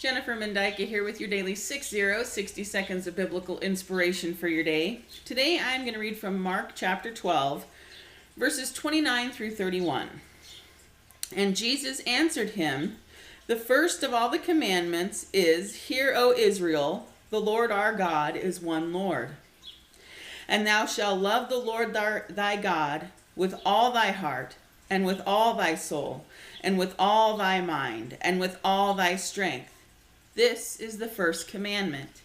Jennifer Mendyka here with your daily 60 seconds of biblical inspiration for your day. Today I'm going to read from Mark chapter 12, verses 29 through 31. And Jesus answered him, "The first of all the commandments is, Hear, O Israel, the Lord our God is one Lord. And thou shalt love the Lord thy God with all thy heart, and with all thy soul, and with all thy mind, and with all thy strength. This is the first commandment.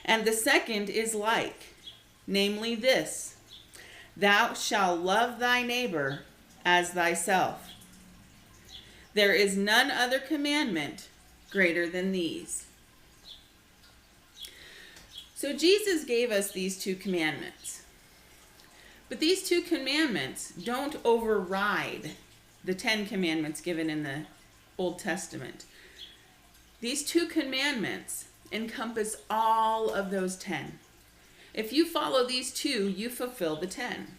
And the second is like, namely this, Thou shalt love thy neighbor as thyself. There is none other commandment greater than these." So Jesus gave us these two commandments. But these two commandments don't override the 10 commandments given in the Old Testament. These two commandments encompass all of those 10. If you follow these two, you fulfill the 10.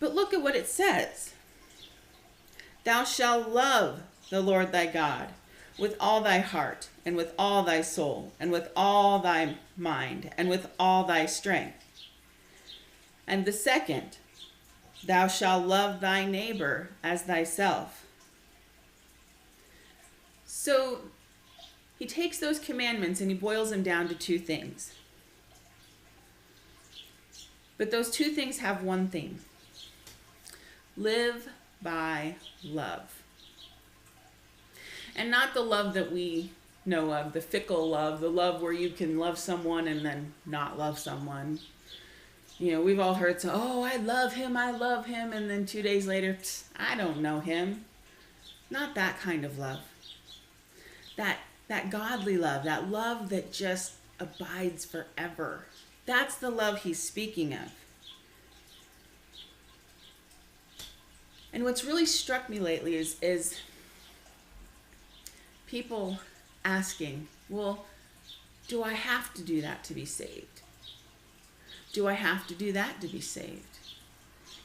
But look at what it says. Thou shalt love the Lord thy God with all thy heart, and with all thy soul, and with all thy mind, and with all thy strength. And the second, thou shalt love thy neighbor as thyself. So he takes those commandments and he boils them down to two things. But those two things have one theme. Live by love. And not the love that we know of, the fickle love, the love where you can love someone and then not love someone. You know, we've all heard, I love him, and then 2 days later, I don't know him. Not that kind of love. That godly love, that love that just abides forever. That's the love he's speaking of. And what's really struck me lately is people asking, well, do I have to do that to be saved? Do I have to do that to be saved?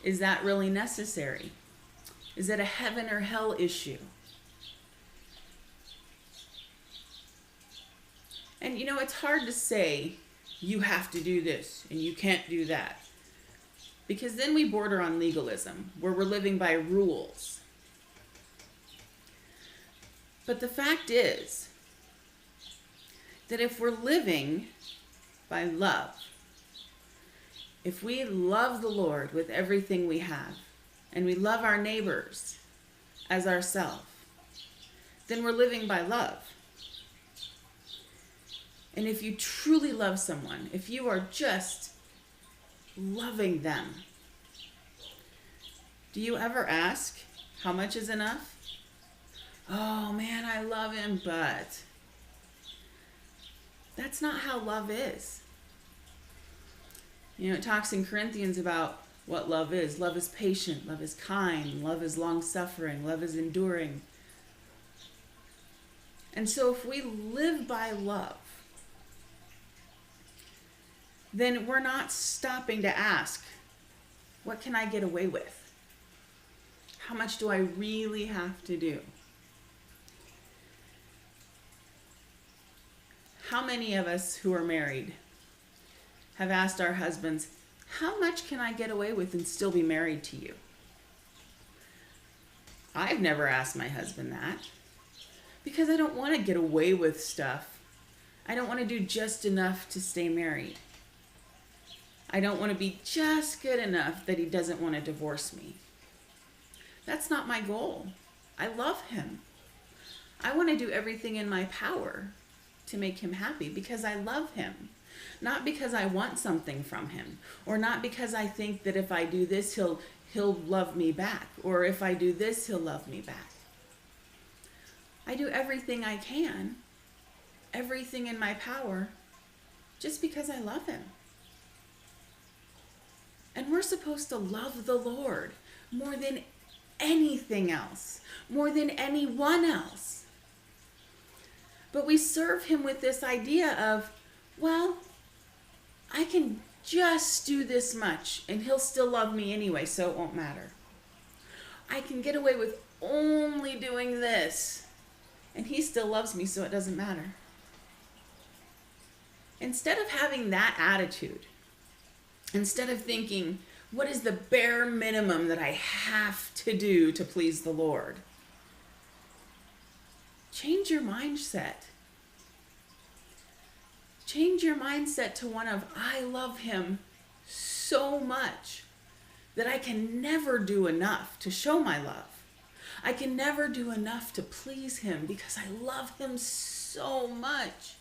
Is that really necessary? Is it a heaven or hell issue? And you know, it's hard to say, you have to do this and you can't do that. Because then we border on legalism, where we're living by rules. But the fact is that if we're living by love, if we love the Lord with everything we have, and we love our neighbors as ourselves, then we're living by love. And if you truly love someone, if you are just loving them, do you ever ask, how much is enough? Oh man, I love him, but that's not how love is. You know, it talks in Corinthians about what love is. Love is patient, love is kind, love is long-suffering, love is enduring. And so if we live by love, then we're not stopping to ask, what can I get away with? How much do I really have to do? How many of us who are married have asked our husbands, how much can I get away with and still be married to you? I've never asked my husband that because I don't want to get away with stuff. I don't want to do just enough to stay married. I don't want to be just good enough that he doesn't want to divorce me. That's not my goal. I love him. I want to do everything in my power to make him happy because I love him. Not because I want something from him, or not because I think that if I do this, he'll love me back, or if I do this, he'll love me back. I do everything I can, everything in my power, just because I love him. And we're supposed to love the Lord more than anything else, more than anyone else. But we serve him with this idea of, well, I can just do this much and he'll still love me anyway, so it won't matter. I can get away with only doing this And he still loves me, so it doesn't matter. Instead of having that attitude, instead of thinking, what is the bare minimum that I have to do to please the Lord? Change your mindset. Change your mindset to one of, I love him so much that I can never do enough to show my love. I can never do enough to please him because I love him so much.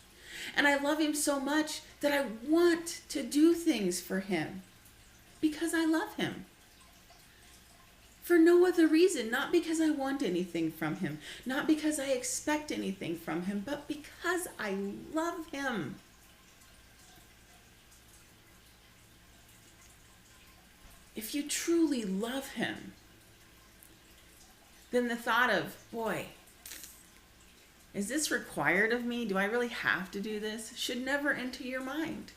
And I love him so much that I want to do things for him because I love him. For no other reason, not because I want anything from him, not because I expect anything from him, but because I love him. If you truly love him, then the thought of, boy, is this required of me? Do I really have to do this? Should never enter your mind.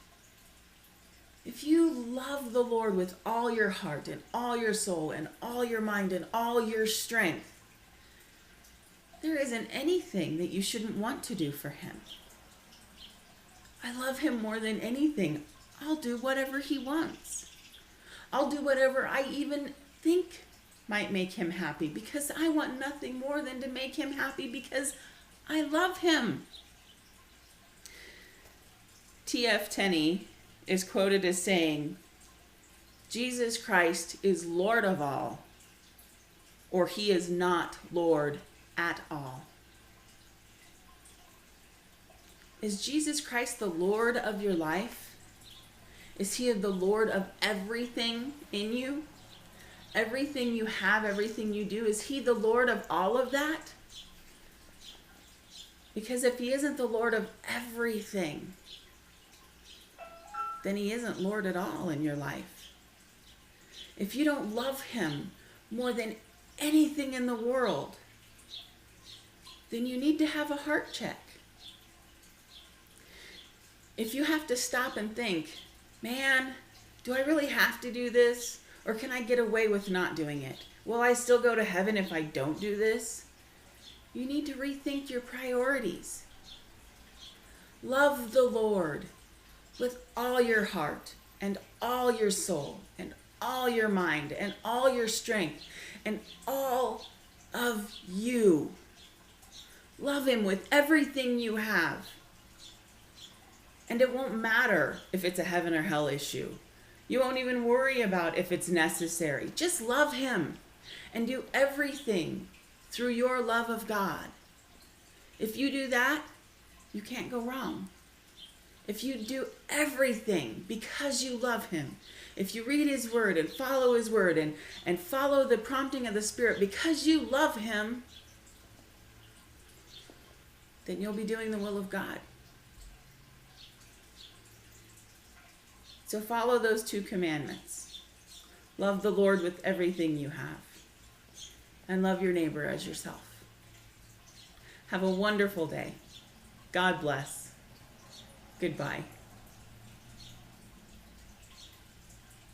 If you love the Lord with all your heart and all your soul and all your mind and all your strength, there isn't anything that you shouldn't want to do for him. I love him more than anything. I'll do whatever he wants. I'll do whatever I even think might make him happy because I want nothing more than to make him happy because I love him. T.F. Tenney is quoted as saying, Jesus Christ is Lord of all, or he is not Lord at all. Is Jesus Christ the Lord of your life? Is he the Lord of everything in you? Everything you have, everything you do, is he the Lord of all of that? Because if he isn't the Lord of everything, then he isn't Lord at all in your life. If you don't love him more than anything in the world, then you need to have a heart check. If you have to stop and think, man, do I really have to do this? Or can I get away with not doing it? Will I still go to heaven if I don't do this? You need to rethink your priorities. Love the Lord with all your heart and all your soul and all your mind and all your strength and all of you. Love him with everything you have. And it won't matter if it's a heaven or hell issue. You won't even worry about if it's necessary. Just love him and do everything through your love of God. If you do that, you can't go wrong. If you do everything because you love him, if you read his word and follow his word and follow the prompting of the Spirit because you love him, then you'll be doing the will of God. So follow those 2 commandments. Love the Lord with everything you have. And love your neighbor as yourself. Have a wonderful day. God bless. Goodbye.